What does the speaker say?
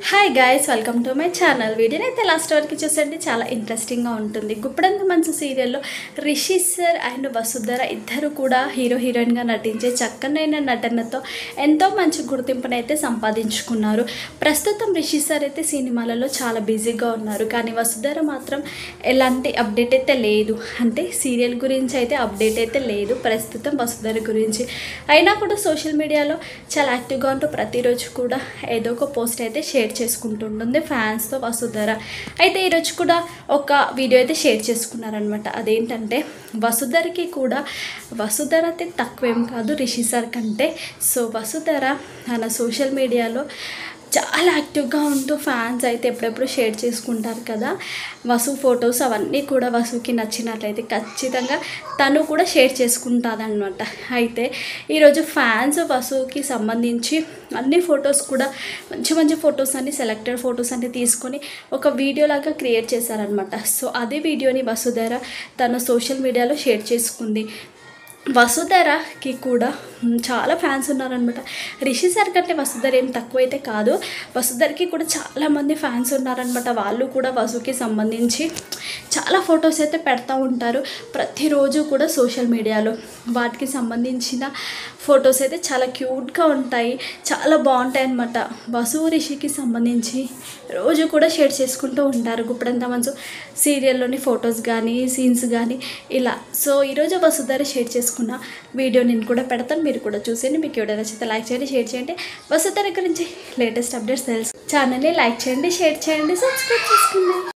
Hi guys, welcome to my channel. వీడియోని అయితే last వరకు చూసండి, చాలా ఇంట్రెస్టింగ్గా ఉంటుంది. గుప్పడంత మంచి సీరియల్లో రిషి సార్ అండ్ వసుధర ఇద్దరు కూడా హీరో హీరోయిన్గా నటించే చక్కనైన నటనతో ఎంతో మంచి గుర్తింపునైతే సంపాదించుకున్నారు. ప్రస్తుతం రిషి సార్ అయితే సినిమాలలో చాలా బిజీగా ఉన్నారు, కానీ వసుధర మాత్రం ఎలాంటి అప్డేట్ అయితే లేదు. అంటే సీరియల్ గురించి అయితే అప్డేట్ అయితే లేదు ప్రస్తుతం వసుధర గురించి. అయినా కూడా సోషల్ మీడియాలో చాలా యాక్టివ్గా ఉంటూ ప్రతిరోజు కూడా ఏదో ఒక పోస్ట్ అయితే షేర్ చేసుకుంటుంటుంది ఫ్యాన్స్తో వసుధర. అయితే ఈరోజు కూడా ఒక వీడియో అయితే షేర్ చేసుకున్నారనమాట. అదేంటంటే వసుధరకి కూడా వసుధర అయితే తక్కువేం కాదు రిషి సార్ కంటే. సో వసుధర తన సోషల్ మీడియాలో చాలా యాక్టివ్గా ఉంటూ ఫ్యాన్స్ అయితే ఎప్పుడెప్పుడు షేర్ చేసుకుంటారు కదా వసు ఫొటోస్, అవన్నీ కూడా వసుకి నచ్చినట్లయితే ఖచ్చితంగా తను కూడా షేర్ చేసుకుంటుందన్నమాట. అయితే ఈరోజు ఫ్యాన్స్ వసుకి సంబంధించి అన్ని ఫొటోస్ కూడా మంచి మంచి ఫొటోస్ అన్ని సెలెక్టెడ్ ఫొటోస్ అన్ని తీసుకొని ఒక వీడియోలాగా క్రియేట్ చేశారనమాట. సో అదే వీడియోని వసుధర తన సోషల్ మీడియాలో షేర్ చేసుకుంది. వసుధరకి కూడా చాలా ఫ్యాన్స్ ఉన్నారనమాట. రిషి సార్ కంటే వసుధర ఏం తక్కువైతే కాదు, వసుధరకి కూడా చాలామంది ఫ్యాన్స్ ఉన్నారనమాట. వాళ్ళు కూడా వసుకి సంబంధించి చాలా ఫొటోస్ అయితే పెడతా ఉంటారు ప్రతిరోజు కూడా సోషల్ మీడియాలో. వాటికి సంబంధించిన ఫొటోస్ అయితే చాలా క్యూట్గా ఉంటాయి, చాలా బాగుంటాయి అన్నమాట. వసు రిషికి సంబంధించి రోజు కూడా షేర్ చేసుకుంటూ ఉంటారు గుప్పడంత మంచు సీరియల్లోని ఫొటోస్ కానీ సీన్స్ కానీ ఇలా. సో ఈరోజు వసుధర షేర్ చేసుకున్న వీడియో నేను కూడా పెడతాను, మీరు కూడా చూసేయండి. మీకు ఎవరైనా నచ్చితే లైక్ చేయండి, షేర్ చేయండి. వసుధర గురించి లేటెస్ట్ అప్డేట్స్ తెలుసు ఛానల్ని లైక్ చేయండి, షేర్ చేయండి, సబ్స్క్రైబ్ చేసుకోండి.